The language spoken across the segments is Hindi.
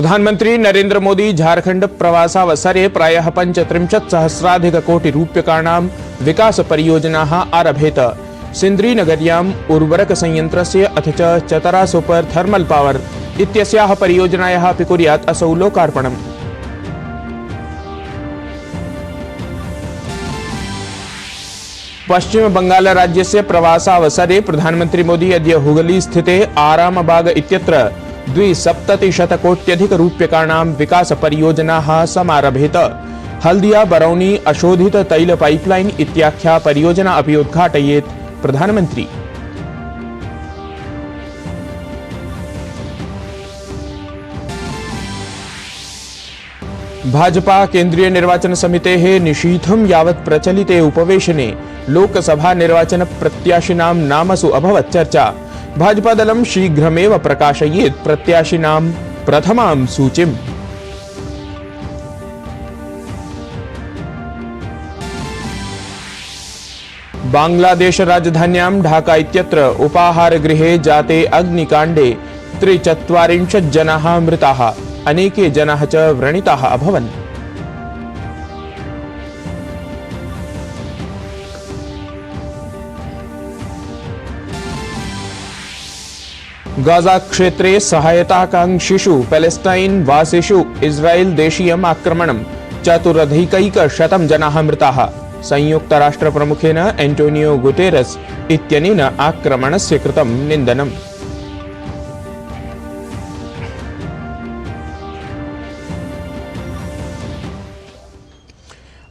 प्रधानमंत्री नरेंद्र मोदी झारखंड प्रवासावसरे प्रायः 35,सहस्राधिककोटिरूप्यकाणां विकासपरियोजनाः आरभेत। सिन्धरीनगर्याम् उर्वरकसंयन्त्रस्य अथ च चतरा सुपर थर्मल पावर इत्यस्याः परियोजनायाः अपि कुर्यात् असौ लोकार्पणम्। पश्चिम बंगाल राज्यस्य प्रवासावसरे प्रधानमंत्री मोदी अद्य हुगली स्थिते आरामबाग इत्यत्र 270-कोट्यधिकरूप्यकाणां विकासपरियोजनाः समारभेत। हल्दिया बरौनी अशोधित तैल पाइपलाइन इत्याख्या परियोजना अपि उद्घाटयेत् प्रधानमंत्री। भाजपा केंद्रीय निर्वाचन समितेः निशीथं यावत् प्रचलिते उपवेशने लोकसभा निर्वाचन प्रत्याशिनां नामसु अभवत् चर्चा। भाजपा दलं शीघ्रमेव प्रकाशयेत् प्रत्याशिनां प्रथमां सूचीम्। बांग्लादेश राजधान्यां ढाका इत्यत्र उपाहारगृहे जाते अग्निकाण्डे 43 जनाः मृताः, अनेके जनाः च व्रणिताः अभवन्। गाजा क्षेत्रे सहायताकांक्षिषु पैलेस्टाइन वासिषु इस्राएल देशीयम् आक्रमणं 4,100 जनाः मृताः। संयुक्त राष्ट्र प्रमुखेन एंटोनियो गुटेरस इत्यनेन आक्रमणस्य कृतं निन्दनम्।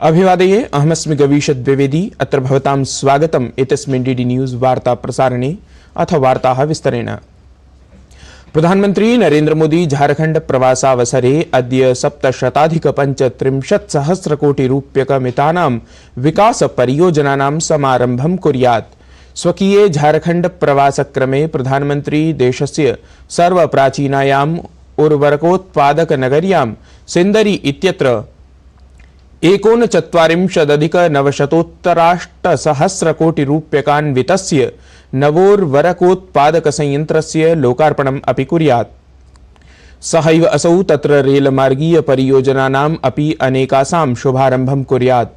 अभिवादये, अहमस्मि गवीश द्विवेदी। अत्र भवतां स्वागतम् एतस्मिन् डीडी न्यूज़ वार्ता प्रसारणे। अथ वार्ताः विस्तरेण। प्रधानमंत्री नरेंद्र मोदी झारखंड प्रवासावसरे अद्य 735,सहस्रकोटिरूप्यकमितानां विकासपरियोजनानां समारम्भं कुर्यात्। स्वकीये झारखंड प्रवासक्रमे प्रधानमंत्री देशस्य सर्वप्राचीनायाम् उर्वरकोत्पादकनगर्यां सिन्धरी इत्यत्र 39,998,सहस्रकोटिरूप्यकान्वितस्य नवोर्वरकोत्पादकसंयन्त्रस्य लोकार्पणम् अपि कुर्यात्। सहैव असौ तत्र रेलमार्गीय परियोजनानाम् अपि अनेकासां शुभारम्भं कुर्यात्।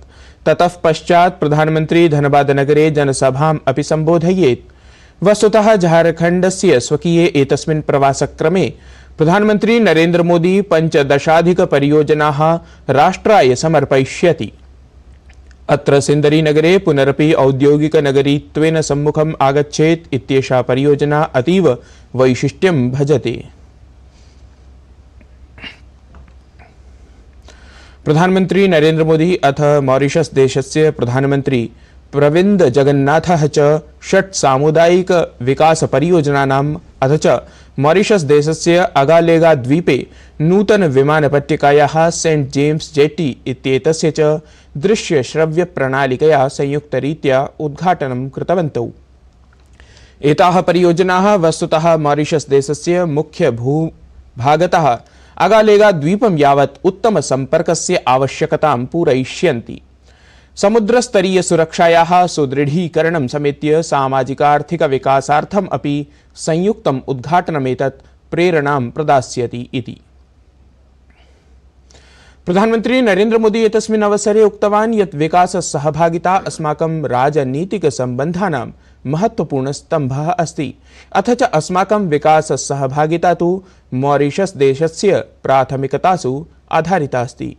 ततः पश्चात् प्रधानमंत्री धनबाद नगरे जनसभाम् अपि सम्बोधयेत्। वस्तुतः झारखण्डस्य स्वकीये एतस्मिन् प्रवासक्रमे प्रधानमंत्री नरेंद्र मोदी 15 राष्ट्राय समर्पयिष्यति। अत्र सिन्धरी नगरे पुनरपि औद्योगिकनगरीत्वेन सम्मुखम् आगच्छेत् इत्येषा परियोजना अतीव वैशिष्ट्यं भजते। प्रधानमंत्री नरेंद्र मोदी अथ मॉरिशस देशस्य प्रधानमंत्री प्रविन्द जगन्नाथः च 6 सामुदायिक विकास परियोजनानाम् अथ च मॉरिशस देशस्य अगालेगा द्वीपे नूतन विमानपट्टिकायाः सेंट जेम्स जेट्टी इत्येतस्य च दृश्य श्रव्य प्रणालिकया संयुक्तरीत्या उद्घाटनं कृतवन्तौ। एताः परियोजनाः वस्तुतः मॉरिशस देशस्य मुख्य भूभागतः अगालेगा द्वीपं यावत् उत्तम संपर्कस्य आवश्यकतां पूरयिष्यन्ति। समुद्रस्तरीय सुरक्षायाः सुदृढीकरणं समेत्य सामाजिकार्थिक विकासार्थम् अपि संयुक्तम् उद्घाटनमेतत् प्रेरणां प्रदास्यति इति। प्रधानमंत्री नरेंद्र मोदी एतस्मिन् अवसरे उक्तवान् यत् विकाससहभागिता अस्माकं राजनीतिकसम्बन्धानां महत्त्वपूर्णस्तम्भः अस्ति, अथ च अस्माकं विकाससहभागिता तु मॉरिशस देशस्य प्राथमिकतासु आधारिता अस्ति।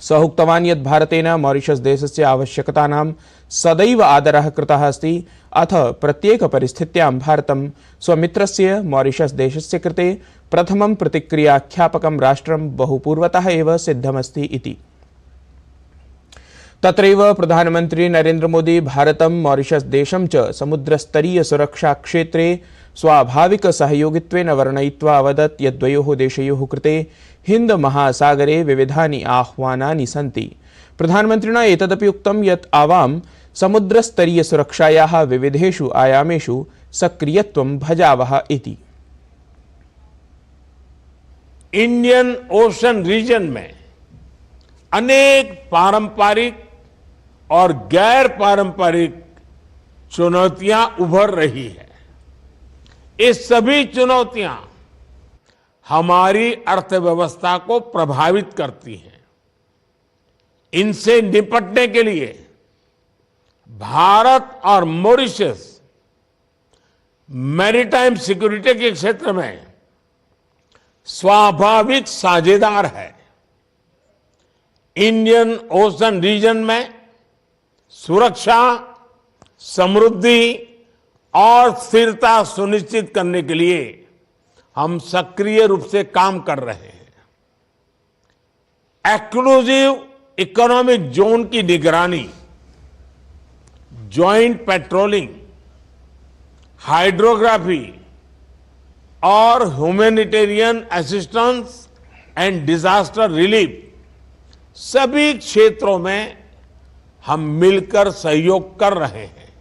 सः उक्तवान् यत् भारतेन मॉरिशस देशस्य आवश्यकतानां सदैव आदरः कृतः अस्ति, अथ प्रत्येकपरिस्थित्यां भारतं स्वमित्रस्य मॉरिशस देशस्य कृते प्रथमं प्रतिक्रियाख्यापकं राष्ट्रं बहुपूर्वतः एव सिद्धमस्ति इति। तत्रैव प्रधानमंत्री नरेंद्र मोदी भारतं मॉरिशस देशं च समुद्रस्तरीय सुरक्षा क्षेत्रे स्वाभाविक सहयोगित्वेन वर्णयित्वा अवदत् यत् द्वयोः देशयोः कृते हिंद महासागरे विविधानि आह्वानानि सन्ति। प्रधानमन्त्रिणा एतदपि उक्तं यत् आवां समुद्रस्तरीय सुरक्षायाः विविधेषु आयामेषु सक्रियत्वं भजावः इति। इंडियन ओशन रीजन में अनेक पारंपरिक और गैर पारंपरिक चुनौतियां उभर रही है। ये सभी चुनौतियां हमारी अर्थव्यवस्था को प्रभावित करती हैं। इनसे निपटने के लिए भारत और मॉरिशस मैरीटाइम सिक्योरिटी के क्षेत्र में स्वाभाविक साझेदार है। इंडियन ओशन रीजन में सुरक्षा, समृद्धि और स्थिरता सुनिश्चित करने के लिए हम सक्रिय रूप से काम कर रहे हैं। एक्सक्लूसिव इकोनॉमिक जोन की निगरानी, ज्वाइंट पेट्रोलिंग, हाइड्रोग्राफी और humanitarian assistance and disaster relief, सभी क्षेत्रों में हम मिलकर सहयोग कर रहे हैं।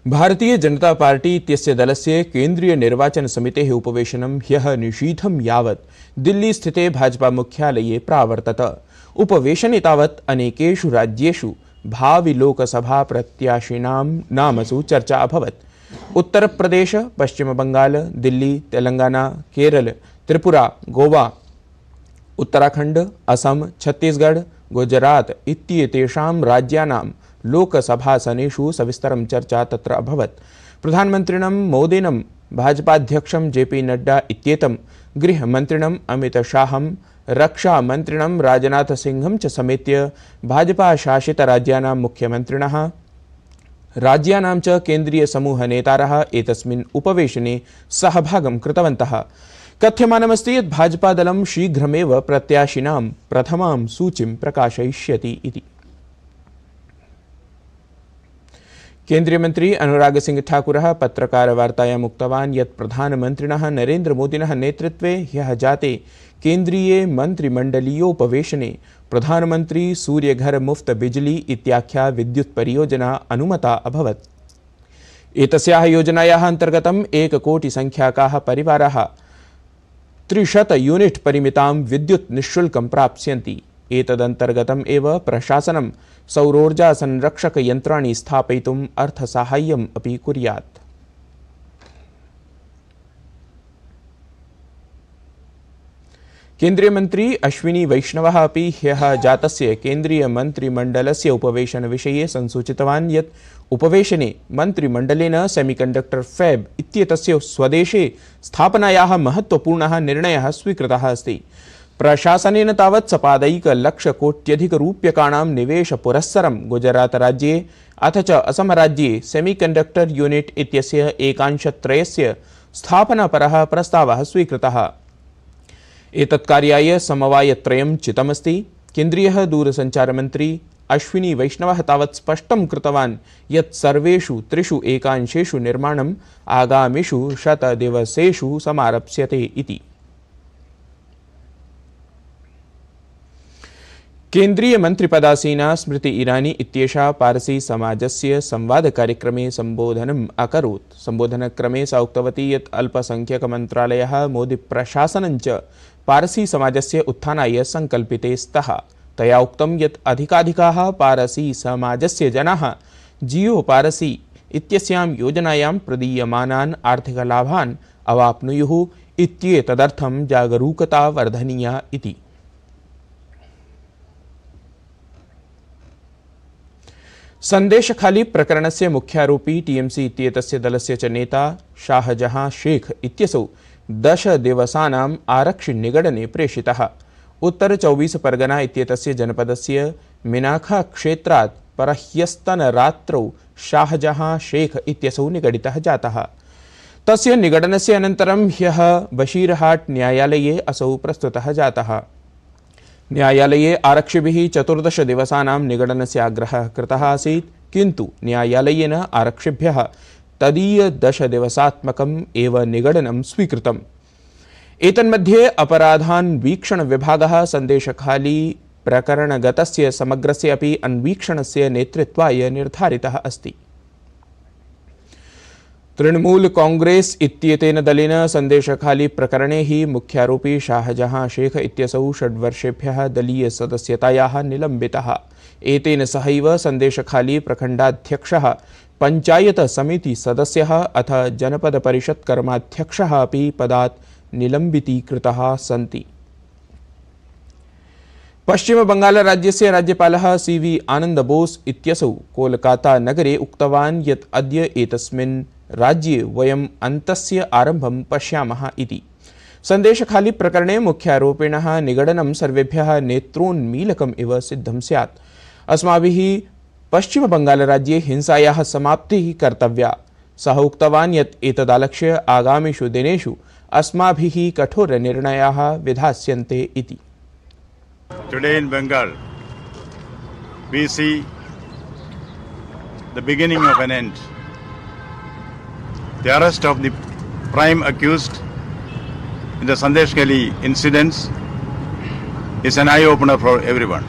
भारतीय जनता पार्टी इत्यस्य दलस्य केन्द्रीय निर्वाचन समितेः उपवेशनं ह्यः निशीथं यावत् दिल्ली स्थिते भाजपा मुख्यालये प्रावर्तत। उपवेशने तावत् अनेकेषु राज्येषु भावि लोकसभा प्रत्याशिनां नामसु चर्चा अभवत्। उत्तर प्रदेश, पश्चिम बंगाल, दिल्ली, तेलंगाना, केरल, त्रिपुरा, गोवा, उत्तराखंड, असम, छत्तीसगढ़, गुजरात इत्येतेषां राज्यानां लोकसभासनेषु सविस्तरं चर्चा तत्र अभवत्। प्रधानमन्त्रिणं मोदिनं, भाजपाध्यक्षं जेपी नड्डा इत्येतं, गृहमन्त्रिणम् अमितशाहं, रक्षामन्त्रिणं राजनाथसिंहं च समेत्य भाजपाशासितराज्यानां मुख्यमन्त्रिणः, राज्यानां च केन्द्रीयसमूहनेतारः एतस्मिन् उपवेशने सहभागं कृतवन्तः। कथ्यमानमस्ति यत् भाजपादलं शीघ्रमेव प्रत्याशिनां प्रथमां सूचीं प्रकाशयिष्यति इति। केन्द्रीय मंत्री अनुराग सिंह ठाकुरः पत्रकारवार्तायाम् उक्तवान् यत् प्रधानमन्त्रिणः नरेन्द्र मोदिनः नेतृत्वे ह्यः जाते केन्द्रीय मन्त्रिमण्डलीयोपवेशने प्रधानमन्त्री सूर्यघर मुफ्त बिजली इत्याख्या विद्युत् परियोजना अनुमता अभवत्। एतस्याः योजनायाः अन्तर्गतं 1 कोटि संख्याकाः परिवाराः 300 यूनिट् परिमितां विद्युत् निःशुल्कं प्राप्स्यन्ति। एतदन्तर्गतम् एव प्रशासनं सौरोर्जा संरक्षक यन्त्राणि स्थापयितुम् अर्थसाहाय्यम् अपि कुर्यात्। केन्द्रीय मंत्री अश्विनी वैष्णवः अपि ह्यः जातस्य केन्द्रीय मन्त्रिमण्डलस्य उपवेशनविषये संसूचितवान् यत् उपवेशने मन्त्रिमण्डलेन सेमीकण्डक्टर फैब इत्येतस्य स्वदेशे स्थापनायाः महत्वपूर्णः निर्णयः स्वीकृतः अस्ति। प्रशासनेन तावत् सपादैकलक्षकोट्यधिकरूप्यकाणां निवेशपुरस्सरं गुजरातराज्ये अथ च असमराज्ये सेमीकण्डक्टर यूनिट् इत्यस्य एकांशत्रयस्य स्थापनापरः प्रस्तावः स्वीकृतः। एतत्कार्याय समवायत्रयं चितमस्ति। केन्द्रीयः दूरसञ्चारमन्त्री अश्विनी वैष्णवः तावत् स्पष्टं कृतवान् यत् सर्वेषु 3 एकांशेषु निर्माणम् आगामिषु 100 दिवसेषु समारप्स्यते इति। केन्द्रीय मन्त्रिपदासीना स्मृति ईरानी इत्येषा पारसी समाजस्य संवादकार्यक्रमे सम्बोधनम् अकरोत्। सम्बोधनक्रमे सा उक्तवती यत् अल्पसंख्यकमन्त्रालयः मोदीप्रशासनं च पारसी समाजस्य उत्थानाय सङ्कल्पिते स्तः। तया उक्तं यत् अधिकाधिकाः पारसी समाजस्य जनाः जियो पारसी इत्यस्यां योजनायां प्रदीयमानान् आर्थिकलाभान् अवाप्नुयुः इत्येतदर्थं जागरूकता वर्धनीया इति। संदेशखाली प्रकरणस्य मुख्यारोपी टीएमसी इत्येतस्य दलस्य च नेता शाहजहां शेख इत्यसौ 10 दिवसानाम् आरक्षिनिगडने प्रेषितः। उत्तर 24 परगना इत्येतस्य जनपदस्य मिनाखा क्षेत्रात् परह्यस्तनरात्रौ शाहजहां शेख इत्यसौ निगडितः जातः। तस्य निगडनस्य अनन्तरं ह्यः बशीरहाट न्यायालये असौ प्रस्तुतः जातः। न्यायालये आरक्षिभिः 14 दिवसानां निगडनस्य आग्रहः कृतः आसीत्, किन्तु न्यायालयेन आरक्षिभ्यः तदीय 10 दिवसात्मकम् एव निगडनं स्वीकृतम्। एतन्मध्ये अपराधान्वीक्षण विभागः संदेशखाली प्रकरणगतस्य समग्रस्य अपि अन्वीक्षणस्य नेतृत्वाय निर्धारितः अस्ति। तृणमूल कांग्रेस इत्येतेन दलेन संदेशखाली प्रकरणे हि मुख्यारोपी शाहजहां शेख इत्यसौ 6 वर्षेभ्यः दलीय सदस्यतायाः निलम्बितः। एतेन सहैव संदेशखाली प्रखण्डाध्यक्षः पंचायत समिति सदस्यः अथ जनपद परिषत् कर्माध्यक्षः अपि पदात् निलम्बितीकृताः सन्ति। पश्चिम बंगाल राज्यस्य राज्यपालः सीवी आनंद बोस इत्यसौ कोलकाता नगरे उक्तवान् यत् अद्य एतस्मिन् राज्ये वयम् अन्तस्य आरम्भं पश्यामः इति। सन्देशखाली प्रकरणे मुख्यारोपिणः निगडनं सर्वेभ्यः नेत्रोन्मीलकम् इव सिद्धं स्यात्। अस्माभिः पश्चिम बंगाल राज्ये हिंसायाः समाप्तिः कर्तव्या। सः उक्तवान् यत् एतदालक्ष्य आगामिषु दिनेषु अस्माभिः कठोरनिर्णयाः विधास्यन्ते इति। Today in Bengal, we see the beginning of an end. The arrest of the prime accused in the Sandeshkhali incidents is an eye-opener for everyone.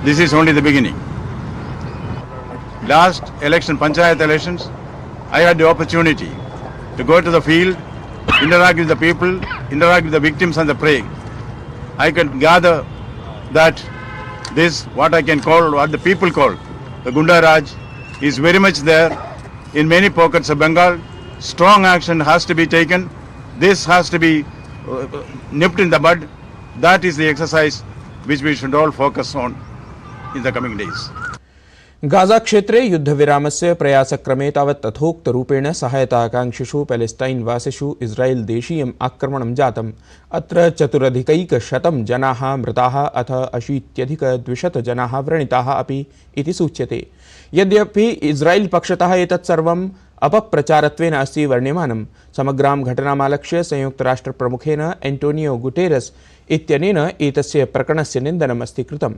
This is only the beginning. Last election, Panchayat elections, I had the opportunity to go to the field, interact with the people, interact with the victims and the prey. I can gather that this, what I can call, what the people call, the Gunda Raj, is very much there in many pockets of Bengal. Strong action has to be taken. This has to be nipped in the bud. That is the exercise which we should all focus on in the coming days. Gaza क्षेत्रे युद्धविरामस्य प्रयासक्रमे तावत् तथोक्तरूपेण सहायताकांक्षिषु पैलेस्टाइन वासिषु इस्राएल देशीयम् आक्रमणं जातम्। अत्र 4,100 जनाः मृताः अथ 80,200 जनाः व्रणिताः अपि इति सूच्यते। यद्यपि इस्राएल पक्षतः एतत् सर्वम् अपप्रचारत्वेन अस्ति वर्ण्यमानं, समग्रां घटनामालक्ष्य संयुक्तराष्ट्रप्रमुखेन एंटोनियो गुटेरस इत्यनेन एतस्य प्रकरणस्य निन्दनम् अस्ति कृतम्।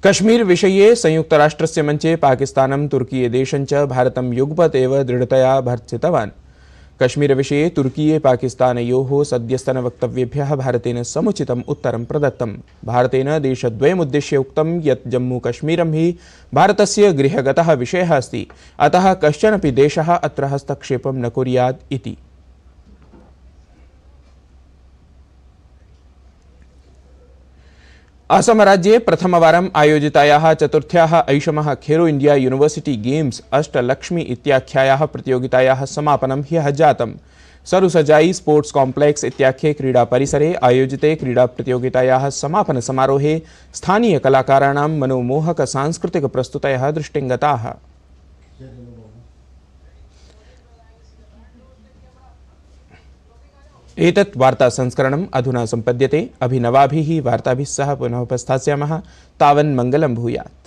कश्मीर विषये संयुक्तराष्ट्रस्य मञ्चे पाकिस्तानं तुर्कीयदेशं च भारतं युगपत् एव दृढतया भर्त्सितवान्। कश्मीर विषये तुर्कीये पाकिस्तानयोः सद्यस्तनवक्तव्येभ्यः भारतेन समुचितम् उत्तरं प्रदत्तम्। भारतेन देशद्वयमुद्दिश्य उक्तं यत् जम्मूकश्मीरं हि भारतस्य गृहगतः विषयः अस्ति, अतः कश्चनपि देशः अत्र हस्तक्षेपं न कुर्यात् इति। असम राज्ये प्रथमवारम् आयोजितायाः चतुर्थ्याः ऐषमः खेलो इंडिया यूनिवर्सिटी गेम्स अष्टलक्ष्मी इत्याख्यायाः प्रतियोगितायाः समापनं ह्यः जातम्। सरुसजाई स्पोर्ट्स कॉम्प्लेक्स इत्याख्ये क्रीडापरिसरे आयोजिते क्रीडाप्रतियोगितायाः समापन समारोहे स्थानीय कलाकाराणां मनोमोहक सांस्कृतिक प्रस्तुतयः दृष्टिङ्गताः। एतत् वार्ता संस्करणम् अधुना सम्पद्यते। अभिनवाभिः वार्ताभिः सह पुनः उपस्थास्यामः। तावन् मङ्गलं भूयात्।